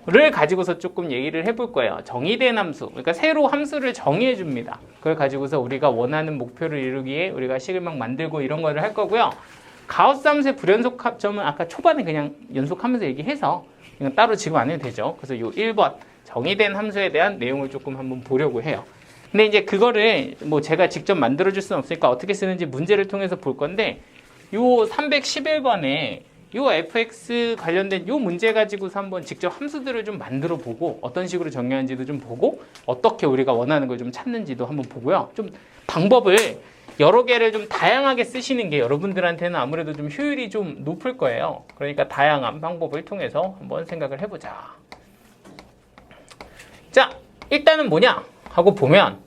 를 가지고서 조금 얘기를 해볼 거예요. 정의된 함수, 그러니까 새로 함수를 정의해 줍니다. 그걸 가지고서 우리가 원하는 목표를 이루기에 우리가 식을 막 만들고 이런 거를 할 거고요. 가우스 함수의 불연속점은 아까 초반에 그냥 연속하면서 얘기해서 그냥 따로 지금 안 해도 되죠. 그래서 요 1번 정의된 함수에 대한 내용을 조금 한번 보려고 해요. 근데 이제 그거를 뭐 제가 직접 만들어 줄 수는 없으니까 어떻게 쓰는지 문제를 통해서 볼 건데, 요 311번에 요 fx 관련된 요 문제 가지고서 한번 직접 함수들을 좀 만들어 보고 어떤 식으로 정의하는지도 좀 보고 어떻게 우리가 원하는 걸 좀 찾는지도 한번 보고요. 좀 방법을 여러 개를 좀 다양하게 쓰시는 게 여러분들한테는 아무래도 좀 효율이 좀 높을 거예요. 그러니까 다양한 방법을 통해서 한번 생각을 해보자. 자, 일단은 뭐냐 하고 보면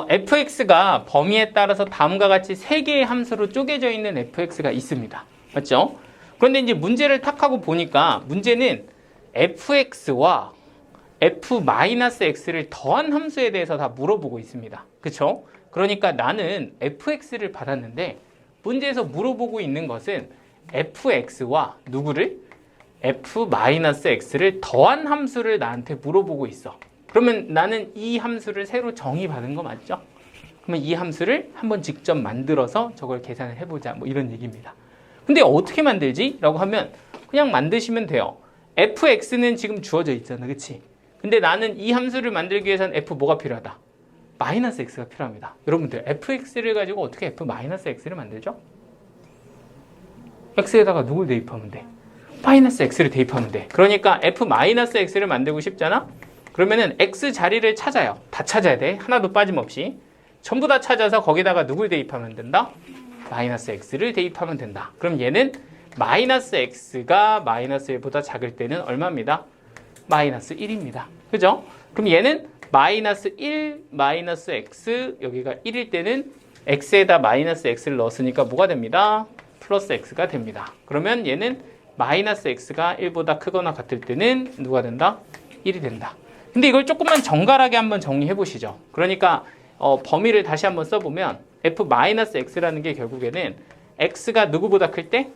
fx가 범위에 따라서 다음과 같이 3개의 함수로 쪼개져 있는 fx가 있습니다. 맞죠? 그런데 이제 문제를 탁 하고 보니까 문제는 fx와 f-x를 더한 함수에 대해서 다 물어보고 있습니다. 그쵸? 그러니까 나는 fx를 받았는데 문제에서 물어보고 있는 것은 fx와 누구를? f-x를 더한 함수를 나한테 물어보고 있어. 그러면 나는 이 함수를 새로 정의받은 거 맞죠? 그러면 이 함수를 한번 직접 만들어서 저걸 계산을 해보자, 뭐 이런 얘기입니다. 근데 어떻게 만들지? 라고 하면 그냥 만드시면 돼요. fx는 지금 주어져 있잖아, 그치? 근데 나는 이 함수를 만들기 위해서는 f 뭐가 필요하다? 마이너스 x가 필요합니다. 여러분들 fx를 가지고 어떻게 f-x를 만들죠? x에다가 누굴 대입하면 돼? 마이너스 x를 대입하면 돼. 그러니까 f-x를 만들고 싶잖아? 그러면은 x 자리를 찾아요. 다 찾아야 돼. 하나도 빠짐없이. 전부 다 찾아서 거기다가 누굴 대입하면 된다? 마이너스 x를 대입하면 된다. 그럼 얘는 마이너스 x가 마이너스 1보다 작을 때는 얼마입니다? 마이너스 1입니다. 그죠? 그럼 얘는 마이너스 1 마이너스 x, 여기가 1일 때는 x에다 마이너스 x를 넣었으니까 뭐가 됩니다? 플러스 x가 됩니다. 그러면 얘는 마이너스 x가 1보다 크거나 같을 때는 누가 된다? 1이 된다. 근데 이걸 조금만 정갈하게 한번 정리해 보시죠. 그러니까 범위를 다시 한번 써보면 f-x라는 게 결국에는 x가 누구보다 클 때?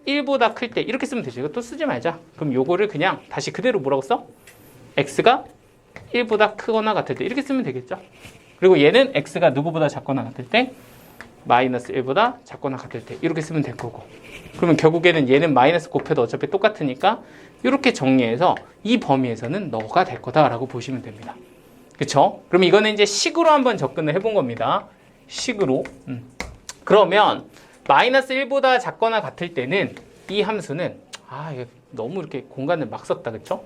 1보다 클 때. 이렇게 쓰면 되죠. 이거 또 쓰지 말자. 그럼 요거를 그냥 다시 그대로 뭐라고 써? x가 1보다 크거나 같을 때. 이렇게 쓰면 되겠죠. 그리고 얘는 x가 누구보다 작거나 같을 때? 마이너스 1보다 작거나 같을 때. 이렇게 쓰면 될 거고. 그러면 결국에는 얘는 마이너스 곱해도 어차피 똑같으니까 이렇게 정리해서 이 범위에서는 너가 될 거다라고 보시면 됩니다. 그쵸? 그럼 이거는 이제 식으로 한번 접근을 해본 겁니다. 식으로. 그러면 마이너스 1보다 작거나 같을 때는 이 함수는 이게 너무 이렇게 공간을 막 썼다. 그쵸?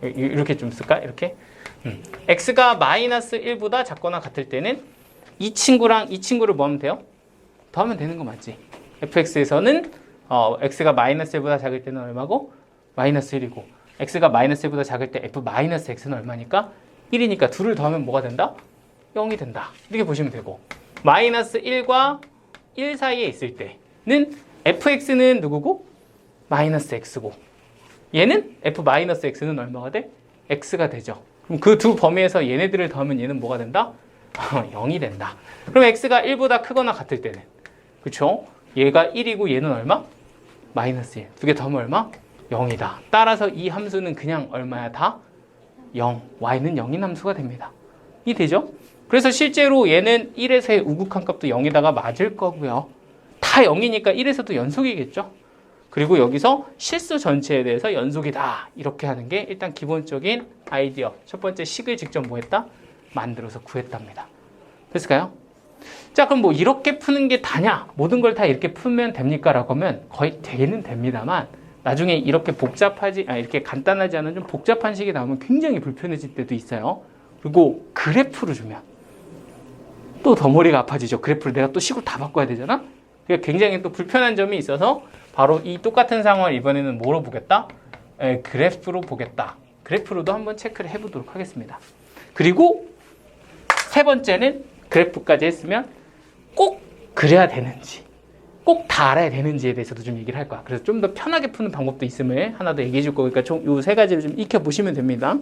이렇게 좀 쓸까? 이렇게. x가 마이너스 1보다 작거나 같을 때는 이 친구랑 이 친구를 뭐 하면 돼요? 더하면 되는 거 맞지? fx에서는 x가 마이너스 1보다 작을 때는 얼마고? 마이너스 1이고 x가 마이너스 1보다 작을 때 f-x는 얼마니까? 1이니까 둘을 더하면 뭐가 된다? 0이 된다. 이렇게 보시면 되고 마이너스 1과 1 사이에 있을 때는 fx는 누구고? 마이너스 x고 얘는 f-x는 얼마가 돼? x가 되죠. 그럼 그 두 범위에서 얘네들을 더하면 얘는 뭐가 된다? 0이 된다. 그럼 x가 1보다 크거나 같을 때는 그쵸? 얘가 1이고 얘는 얼마? 마이너스 1. 두 개 더하면 얼마? 0이다. 따라서 이 함수는 그냥 얼마야? 다 0. y는 0인 함수가 됩니다. 이 되죠? 그래서 실제로 얘는 1에서의 우극한 값도 0에다가 맞을 거고요. 다 0이니까 1에서도 연속이겠죠? 그리고 여기서 실수 전체에 대해서 연속이다. 이렇게 하는 게 일단 기본적인 아이디어. 첫 번째 식을 직접 뭐 했다? 만들어서 구했답니다. 됐을까요? 자, 그럼 뭐 이렇게 푸는 게 다냐? 모든 걸 다 이렇게 풀면 됩니까? 라고 하면 거의 되는 됩니다만 나중에 이렇게 이렇게 간단하지 않은 좀 복잡한 식이 나오면 굉장히 불편해질 때도 있어요. 그리고 그래프를 주면 또 더 머리가 아파지죠. 그래프를 내가 또 식으로 다 바꿔야 되잖아? 그러니까 굉장히 또 불편한 점이 있어서 바로 이 똑같은 상황을 이번에는 뭐로 보겠다? 그래프로 보겠다. 그래프로도 한번 체크를 해보도록 하겠습니다. 그리고 세 번째는 그래프까지 했으면 꼭 그래야 되는지, 꼭 다 알아야 되는지에 대해서도 좀 얘기를 할 거야. 그래서 좀 더 편하게 푸는 방법도 있음을 하나 더 얘기해 줄 거니까 총 요 세 가지를 좀 익혀보시면 됩니다.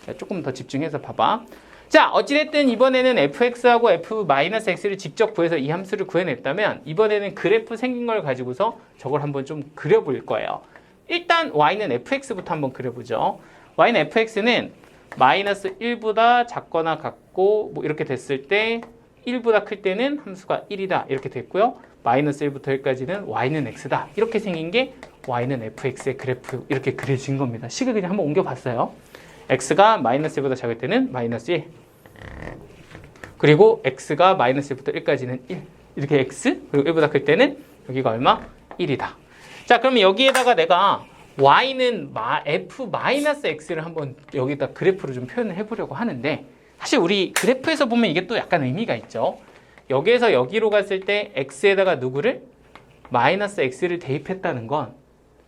자, 조금 더 집중해서 봐봐. 자, 어찌됐든 이번에는 fx하고 f-x를 직접 구해서 이 함수를 구해냈다면 이번에는 그래프 생긴 걸 가지고서 저걸 한번 좀 그려볼 거예요. 일단 y는 fx부터 한번 그려보죠. y는 fx는 마이너스 1보다 작거나 같고 뭐 이렇게 됐을 때 1보다 클 때는 함수가 1이다 이렇게 됐고요. 마이너스 1부터 1까지는 y는 x다 이렇게 생긴 게 y는 fx의 그래프 이렇게 그려진 겁니다. 식을 그냥 한번 옮겨봤어요. x가 마이너스 1보다 작을 때는 마이너스 1 그리고 x가 마이너스 1부터 1까지는 1 이렇게 x 그리고 1보다 클 때는 여기가 얼마? 1이다. 자 그러면 여기에다가 내가 y는 f-x를 한번 여기다 그래프로 좀 표현을 해보려고 하는데 사실 우리 그래프에서 보면 이게 또 약간 의미가 있죠. 여기에서 여기로 갔을 때 x에다가 누구를? 마이너스 x를 대입했다는 건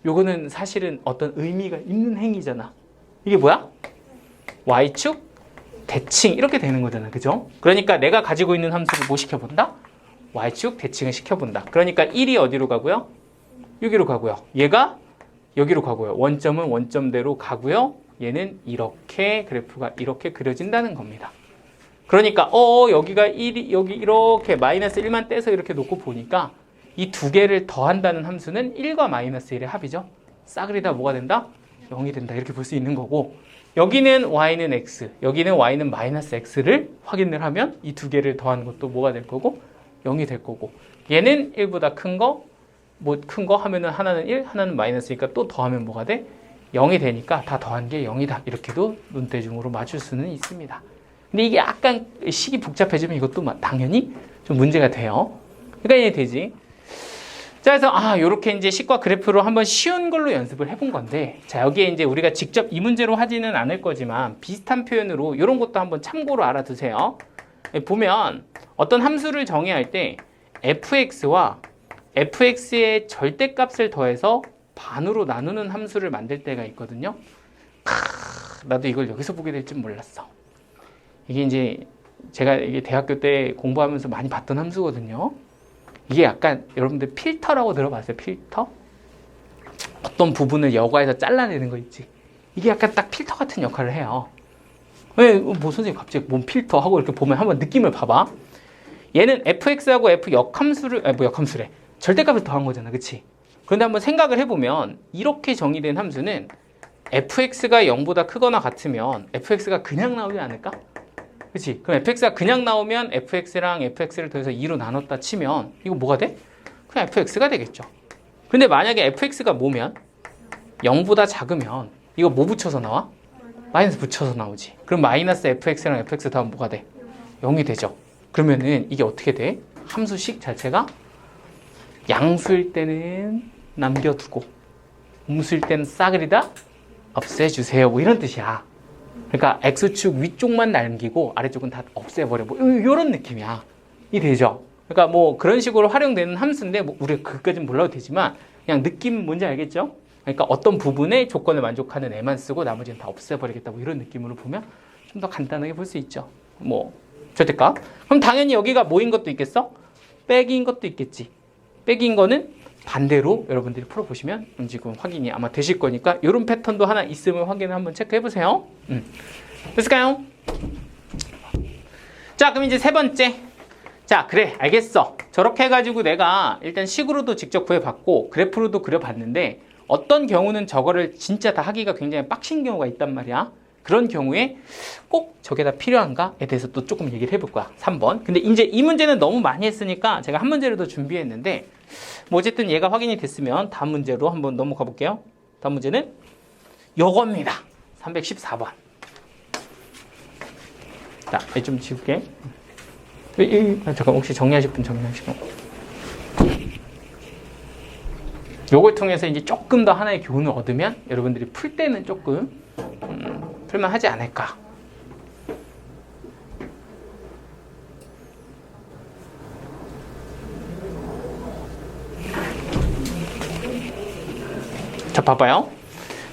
요거는 사실은 어떤 의미가 있는 행위잖아. 이게 뭐야? y축 대칭 이렇게 되는 거잖아. 그죠? 그러니까 내가 가지고 있는 함수를 뭐 시켜본다? y축 대칭을 시켜본다. 그러니까 1이 어디로 가고요? 여기로 가고요. 얘가 여기로 가고요. 원점은 원점대로 가고요. 얘는 이렇게 그래프가 이렇게 그려진다는 겁니다. 그러니까 여기가 1이 여기 이렇게 마이너스 1만 떼서 이렇게 놓고 보니까 이 두 개를 더한다는 함수는 1과 마이너스 1의 합이죠. 싸그리다 뭐가 된다? 0이 된다. 이렇게 볼 수 있는 거고 여기는 y는 x, 여기는 y는 마이너스 x를 확인을 하면 이 두 개를 더한 것도 뭐가 될 거고 0이 될 거고 얘는 1보다 큰 거 뭐 큰 거 하면은 하나는 1, 하나는 마이너스니까 또 더하면 뭐가 돼? 0이 되니까 다 더한 게 0이다. 이렇게도 눈대중으로 맞출 수는 있습니다. 근데 이게 약간 식이 복잡해지면 이것도 당연히 좀 문제가 돼요. 그러니까 이해되지? 자, 그래서 요렇게 이제 식과 그래프로 한번 쉬운 걸로 연습을 해본 건데 자, 여기에 이제 우리가 직접 이 문제로 하지는 않을 거지만 비슷한 표현으로 이런 것도 한번 참고로 알아두세요. 보면 어떤 함수를 정의할 때 fx와 fx의 절대값을 더해서 반으로 나누는 함수를 만들 때가 있거든요. 나도 이걸 여기서 보게 될 줄 몰랐어. 이게 이제 제가 이게 대학교 때 공부하면서 많이 봤던 함수거든요. 이게 약간 여러분들 필터라고 들어봤어요? 필터? 어떤 부분을 여과해서 잘라내는 거 있지. 이게 약간 딱 필터 같은 역할을 해요. 왜, 선생님 갑자기 뭔 필터 하고 이렇게 보면 한번 느낌을 봐봐. 얘는 fx하고 f 역함수를, 역함수래. 절대값을 더한 거잖아. 그치? 그런데 한번 생각을 해보면 이렇게 정의된 함수는 fx가 0보다 크거나 같으면 fx가 그냥 나오지 않을까? 그치? 그럼 fx가 그냥 나오면 fx랑 fx를 더해서 2로 나눴다 치면 이거 뭐가 돼? 그냥 fx가 되겠죠. 근데 만약에 fx가 뭐면 0보다 작으면 이거 뭐 붙여서 나와? 마이너스 붙여서 나오지. 그럼 마이너스 fx랑 fx 더하면 뭐가 돼? 0이 되죠. 그러면은 이게 어떻게 돼? 함수식 자체가 양수일 때는 남겨두고 음수일 때는 싸그리다 없애주세요. 뭐 이런 뜻이야. 그러니까 x축 위쪽만 남기고 아래쪽은 다 없애버려. 뭐 이런 느낌이야. 이 되죠? 그러니까 뭐 그런 식으로 활용되는 함수인데 뭐 우리가 그까지는 몰라도 되지만 그냥 느낌 뭔지 알겠죠? 그러니까 어떤 부분의 조건을 만족하는 애만 쓰고 나머지는 다 없애버리겠다. 뭐 이런 느낌으로 보면 좀 더 간단하게 볼 수 있죠. 뭐 절대값. 그럼 당연히 여기가 뭐인 것도 있겠어? 빼기인 것도 있겠지. 빼기인 거는 반대로 여러분들이 풀어보시면 지금 확인이 아마 되실 거니까 이런 패턴도 하나 있으면 확인을 한번 체크해보세요. 됐을까요? 자, 그럼 이제 세 번째. 자, 그래, 알겠어. 저렇게 해가지고 내가 일단 식으로도 직접 구해봤고 그래프로도 그려봤는데 어떤 경우는 저거를 진짜 다 하기가 굉장히 빡신 경우가 있단 말이야. 그런 경우에 꼭 저게 다 필요한가에 대해서 또 조금 얘기를 해볼 거야. 3번. 근데 이제 이 문제는 너무 많이 했으니까 제가 한 문제를 더 준비했는데 뭐 어쨌든 얘가 확인이 됐으면 다음 문제로 한번 넘어가 볼게요. 다음 문제는 요겁니다. 314번. 자, 좀 지울게. 잠깐 혹시 정리하실 분 정리하시고. 요걸 통해서 이제 조금 더 하나의 교훈을 얻으면 여러분들이 풀 때는 조금 풀만하지 않을까. 자, 봐봐요.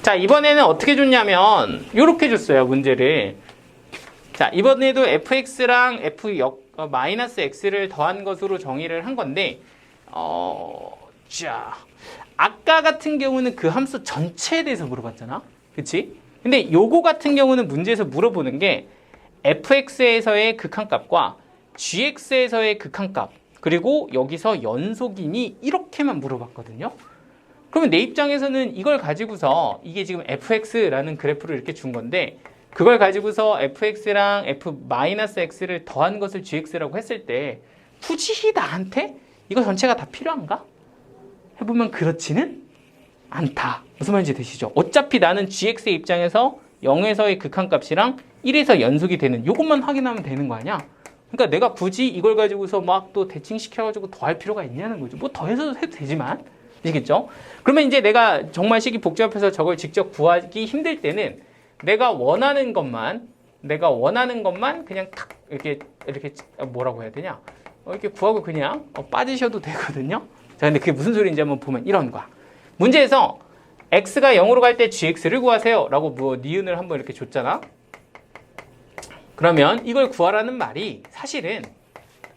자, 이번에는 어떻게 줬냐면 요렇게 줬어요, 문제를. 자, 이번에도 fx랑 마이너스 x를 더한 것으로 정의를 한 건데 자, 아까 같은 경우는 그 함수 전체에 대해서 물어봤잖아. 그치? 근데 요거 같은 경우는 문제에서 물어보는 게 fx에서의 극한값과 gx에서의 극한값 그리고 여기서 연속이니 이렇게만 물어봤거든요. 그러면 내 입장에서는 이걸 가지고서 이게 지금 fx라는 그래프를 이렇게 준 건데 그걸 가지고서 fx랑 f-x를 더한 것을 gx라고 했을 때 굳이 나한테 이거 전체가 다 필요한가? 해보면 그렇지는 않다. 무슨 말인지 되시죠? 어차피 나는 gx의 입장에서 0에서의 극한값이랑 1에서 연속이 되는 이것만 확인하면 되는 거 아니야? 그러니까 내가 굳이 이걸 가지고서 막 또 대칭시켜가지고 더 할 필요가 있냐는 거죠. 뭐 더해서 해도 되지만. 아시겠죠? 그러면 이제 내가 정말 식이 복잡해서 저걸 직접 구하기 힘들 때는 내가 원하는 것만 그냥 탁 이렇게 뭐라고 해야 되냐? 이렇게 구하고 그냥 빠지셔도 되거든요. 자, 근데 그게 무슨 소리인지 한번 보면 이런 거야. 문제에서 x가 0으로 갈 때 gx를 구하세요 라고 뭐 니은을 한번 이렇게 줬잖아. 그러면 이걸 구하라는 말이 사실은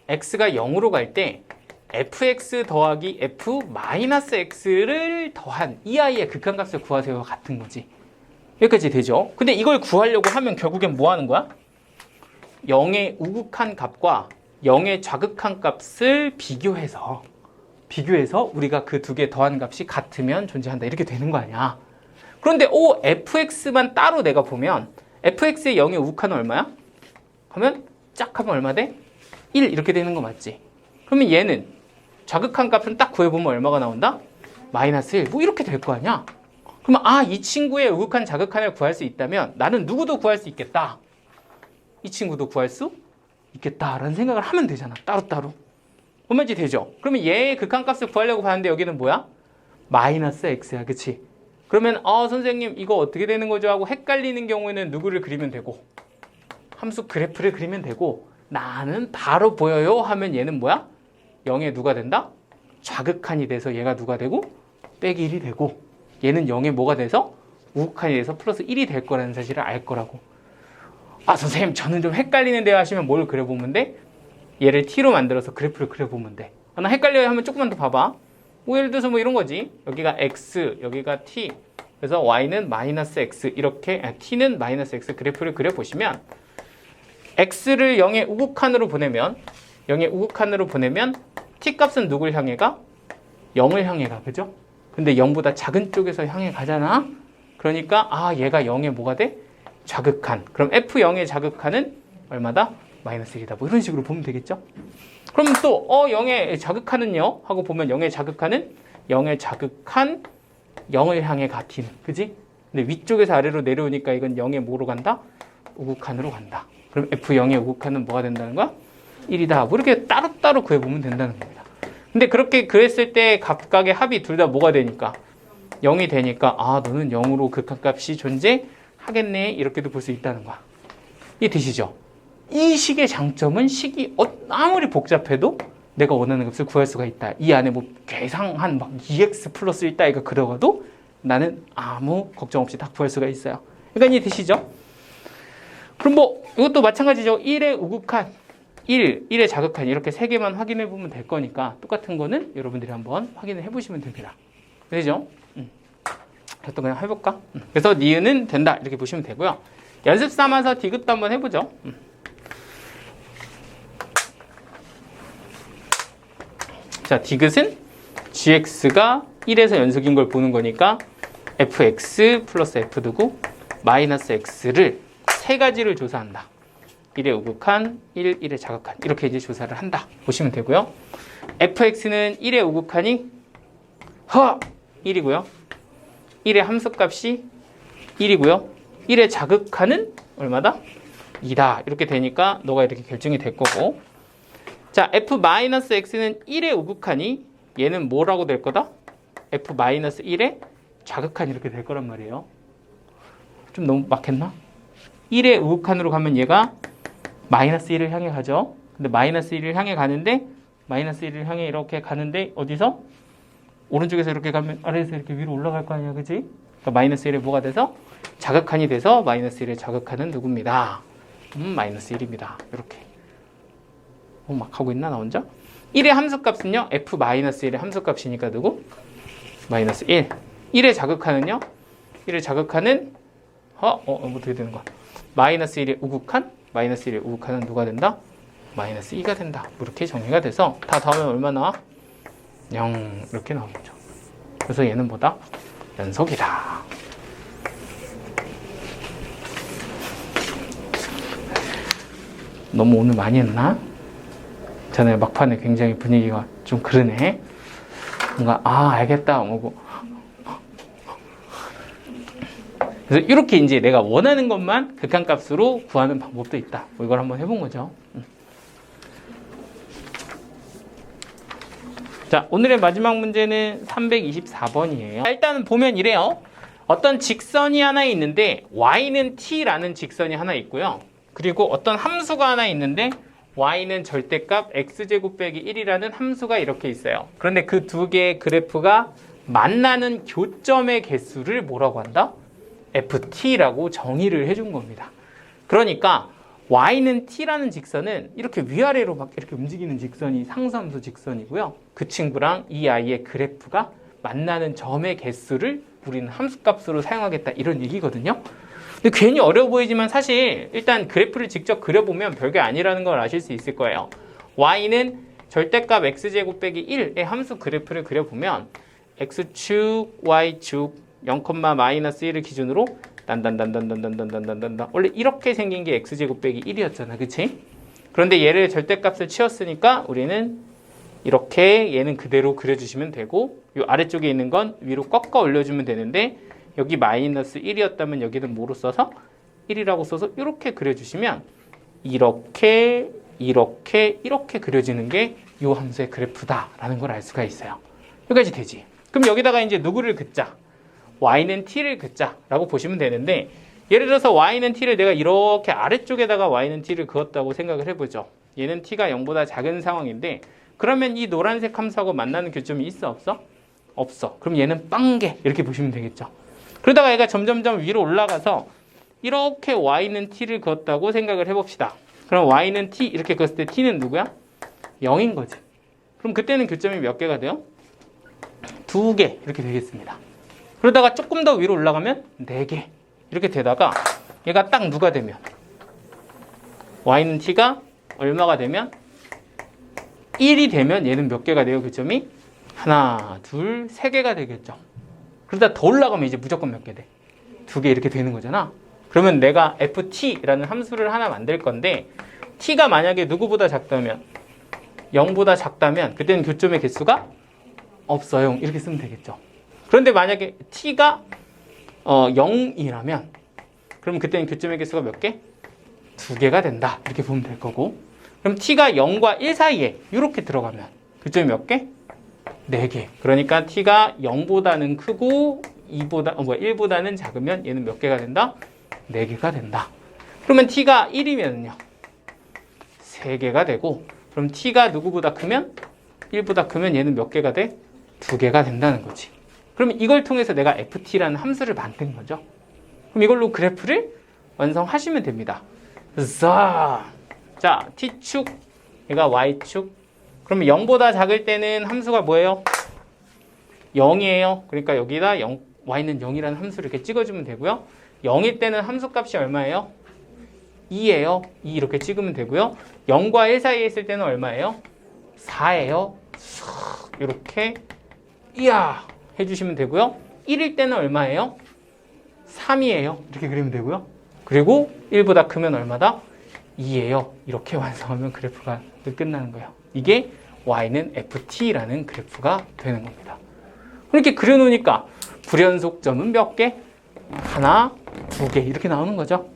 x가 0으로 갈 때 fx 더하기 f-x를 더한 이 아이의 극한값을 구하세요와 같은 거지. 여기까지 되죠. 근데 이걸 구하려고 하면 결국엔 뭐 하는 거야? 0의 우극한 값과 0의 좌극한 값을 비교해서 우리가 그 두 개 더한 값이 같으면 존재한다. 이렇게 되는 거 아니야. 그런데 fx만 따로 내가 보면 fx의 0의 우극한은 얼마야? 하면 짝 하면 얼마 돼? 1 이렇게 되는 거 맞지? 그러면 얘는 좌극한 값은 딱 구해보면 얼마가 나온다? -1 뭐 이렇게 될 거 아니야? 그러면 이 친구의 우극한 좌극한을 구할 수 있다면 나는 누구도 구할 수 있겠다. 이 친구도 구할 수 있겠다라는 생각을 하면 되잖아. 따로따로. 뭔 말인지 되죠? 그러면 얘의 극한값을 구하려고 봤는데 여기는 뭐야? -x야. 그치? 그러면 선생님 이거 어떻게 되는 거죠? 하고 헷갈리는 경우에는 누구를 그리면 되고 함수 그래프를 그리면 되고 나는 바로 보여요 하면 얘는 뭐야? 0에 누가 된다? 좌극한이 돼서 얘가 누가 되고? 빼기 1이 되고 얘는 0에 뭐가 돼서? 우극한이 돼서 플러스 1이 될 거라는 사실을 알 거라고. 선생님 저는 좀 헷갈리는데요 하시면 뭘 그려보면 돼? 얘를 t로 만들어서 그래프를 그려보면 돼. 나 헷갈려요 하면 조금만 더 봐봐. 예를 들어서 뭐 이런 거지. 여기가 x, 여기가 t. 그래서 y는 -x 이렇게 t는 -x 그래프를 그려보시면 x를 0의 우극한으로 보내면 t 값은 누굴 향해 가? 0을 향해 가. 그죠? 근데 0보다 작은 쪽에서 향해 가잖아. 그러니까 얘가 0의 뭐가 돼? 좌극한. 그럼 f0의 좌극한은 얼마다? -1이다. 뭐 이런 식으로 보면 되겠죠? 그럼 또 0의 좌극한은요? 하고 보면 0의 좌극한은 0의 좌극한 0을 향해 가 t는. 그지? 근데 위쪽에서 아래로 내려오니까 이건 0의 뭐로 간다? 우극한으로 간다. 그럼 f0의 우극한은 뭐가 된다는 거야? 1이다. 뭐 이렇게 따로따로 구해보면 된다는 겁니다. 근데 그렇게 그랬을 때 각각의 합이 둘 다 뭐가 되니까? 0이 되니까 너는 0으로 극한값이 존재하겠네. 이렇게도 볼 수 있다는 거야. 이해 되시죠? 이 식의 장점은 식이 아무리 복잡해도 내가 원하는 값을 구할 수가 있다. 이 안에 뭐 계상한 막 2x 플러스 1 따위가 들어가도 나는 아무 걱정 없이 다 구할 수가 있어요. 그러니까 이해 되시죠? 그럼 뭐 이것도 마찬가지죠. 1의 우극한, 1의 좌극한 이렇게 세 개만 확인해 보면 될 거니까 똑같은 거는 여러분들이 한번 확인을 해보시면 됩니다. 되죠? 또 그냥 해볼까? 그래서 니은은 된다 이렇게 보시면 되고요. 연습 삼아서 디귿도 한번 해보죠. 자, 디귿은 gx가 1에서 연속인 걸 보는 거니까 fx 플러스 f 두고 마이너스 x를 세 가지를 조사한다. 1의 우극한, 1의 좌극한 이렇게 이제 조사를 한다. 보시면 되고요. fx는 1의 우극한이 1이고요. 1의 함수값이 1이고요. 1의 좌극한은 얼마다? 2다. 이렇게 되니까 너가 이렇게 결정이 될 거고. 자, f-x는 1의 우극한이 얘는 뭐라고 될 거다? f-1의 좌극한 이렇게 될 거란 말이에요. 좀 너무 막혔나? 1의 우극한으로 가면 얘가 마이너스 1을 향해 가죠. 근데 마이너스 1을 향해 가는데 마이너스 1을 향해 이렇게 가는데 어디서? 오른쪽에서 이렇게 가면 아래에서 이렇게 위로 올라갈 거 아니야. 그지? 그러니까 마이너스 1에 뭐가 돼서? 좌극한이 돼서 마이너스 1의 좌극한은 누굽니다. 마이너스 1입니다. 이렇게. 막 하고 있나 나 혼자? 1의 함수값은요. f-1의 함수값이니까 누구? 마이너스 1. 1의 좌극한은요. 1의 좌극한은 어떻게 되는 거야? 마이너스 1의 우극한? 마이너스 1의 우극한은 누가 된다? 마이너스 2가 된다. 이렇게 정리가 돼서 다 더하면 얼마 나와? 0 이렇게 나오겠죠. 그래서 얘는 뭐다? 연속이다. 너무 오늘 많이 했나? 전에 막판에 굉장히 분위기가 좀 그러네. 뭔가 알겠다 뭐고. 그래서 이렇게 이제 내가 원하는 것만 극한값으로 구하는 방법도 있다. 뭐 이걸 한번 해본 거죠. 자, 오늘의 마지막 문제는 324번이에요. 일단은 보면 이래요. 어떤 직선이 하나 있는데 y는 t라는 직선이 하나 있고요. 그리고 어떤 함수가 하나 있는데 y는 절대값 x제곱 빼기 1이라는 함수가 이렇게 있어요. 그런데 그 두 개의 그래프가 만나는 교점의 개수를 뭐라고 한다? ft라고 정의를 해준 겁니다. 그러니까 y는 t라는 직선은 이렇게 위아래로 막 이렇게 움직이는 직선이 상수함수 직선이고요. 그 친구랑 이 아이의 그래프가 만나는 점의 개수를 우리는 함수값으로 사용하겠다 이런 얘기거든요. 근데 괜히 어려워 보이지만 사실 일단 그래프를 직접 그려보면 별게 아니라는 걸 아실 수 있을 거예요. y는 절대값 x제곱 빼기 1의 함수 그래프를 그려보면 x축, y축 0,-1을 기준으로 단단단단단단단단단단 원래 이렇게 생긴 게 x제곱 빼기 1이었잖아. 그치? 그런데 얘를 절대값을 치웠으니까 우리는 이렇게 얘는 그대로 그려주시면 되고 이 아래쪽에 있는 건 위로 꺾어 올려주면 되는데 여기 마이너스 1이었다면 여기는 뭐로 써서? 1이라고 써서 이렇게 그려주시면 이렇게 그려지는 게 이 함수의 그래프다라는 걸 알 수가 있어요. 여기까지 되지. 그럼 여기다가 이제 누구를 긋자? y는 t를 긋자라고 보시면 되는데 예를 들어서 y는 t를 내가 이렇게 아래쪽에다가 y는 t를 그었다고 생각을 해보죠. 얘는 t가 0보다 작은 상황인데 그러면 이 노란색 함수하고 만나는 교점이 있어 없어? 없어. 그럼 얘는 빵개 이렇게 보시면 되겠죠. 그러다가 얘가 점점점 위로 올라가서 이렇게 y는 t를 그었다고 생각을 해봅시다. 그럼 y는 t 이렇게 그었을 때 t는 누구야? 0인 거지. 그럼 그때는 교점이 몇 개가 돼요? 2개 이렇게 되겠습니다. 그러다가 조금 더 위로 올라가면 4개 이렇게 되다가 얘가 딱 누가 되면 y는 t가 얼마가 되면 1이 되면 얘는 몇 개가 돼요? 교점이? 하나, 둘, 3개가 되겠죠. 그러다 더 올라가면 이제 무조건 몇 개 돼? 2개 이렇게 되는 거잖아. 그러면 내가 ft라는 함수를 하나 만들 건데 t가 만약에 누구보다 작다면 0보다 작다면 그때는 교점의 개수가 없어요. 이렇게 쓰면 되겠죠. 그런데 만약에 t가 0이라면 그럼 그때는 교점의 개수가 몇 개? 2개가 된다. 이렇게 보면 될 거고 그럼 t가 0과 1 사이에 이렇게 들어가면 교점이 몇 개? 4개. 그러니까 t가 0보다는 크고 1보다는 작으면 얘는 몇 개가 된다? 4개가 된다. 그러면 t가 1이면요 3개가 되고 그럼 t가 누구보다 크면 1보다 크면 얘는 몇 개가 돼? 2개가 된다는 거지. 그러면 이걸 통해서 내가 ft라는 함수를 만든 거죠. 그럼 이걸로 그래프를 완성하시면 됩니다. 자, t축, 얘가 y축. 그러면 0보다 작을 때는 함수가 뭐예요? 0이에요. 그러니까 여기다 y는 0이라는 함수를 이렇게 찍어주면 되고요. 0일 때는 함수값이 얼마예요? 2예요. 2 이렇게 찍으면 되고요. 0과 1 사이에 있을 때는 얼마예요? 4예요. 이렇게 이야 해주시면 되고요. 1일 때는 얼마예요? 3이에요. 이렇게 그리면 되고요. 그리고 1보다 크면 얼마다? 2예요. 이렇게 완성하면 그래프가 끝나는 거예요. 이게 y는 ft라는 그래프가 되는 겁니다. 이렇게 그려놓으니까 불연속점은 몇 개? 하나, 2개 이렇게 나오는 거죠.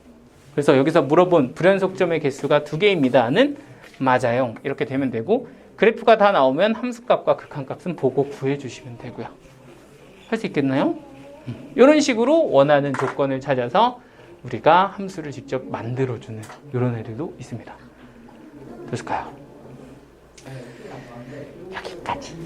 그래서 여기서 물어본 불연속점의 개수가 2개입니다는 맞아요. 이렇게 되면 되고 그래프가 다 나오면 함수값과 극한값은 보고 구해주시면 되고요. 할 수 있겠나요? 이런 식으로 원하는 조건을 찾아서 우리가 함수를 직접 만들어주는 이런 애들도 있습니다. 됐을까요? 여기까지.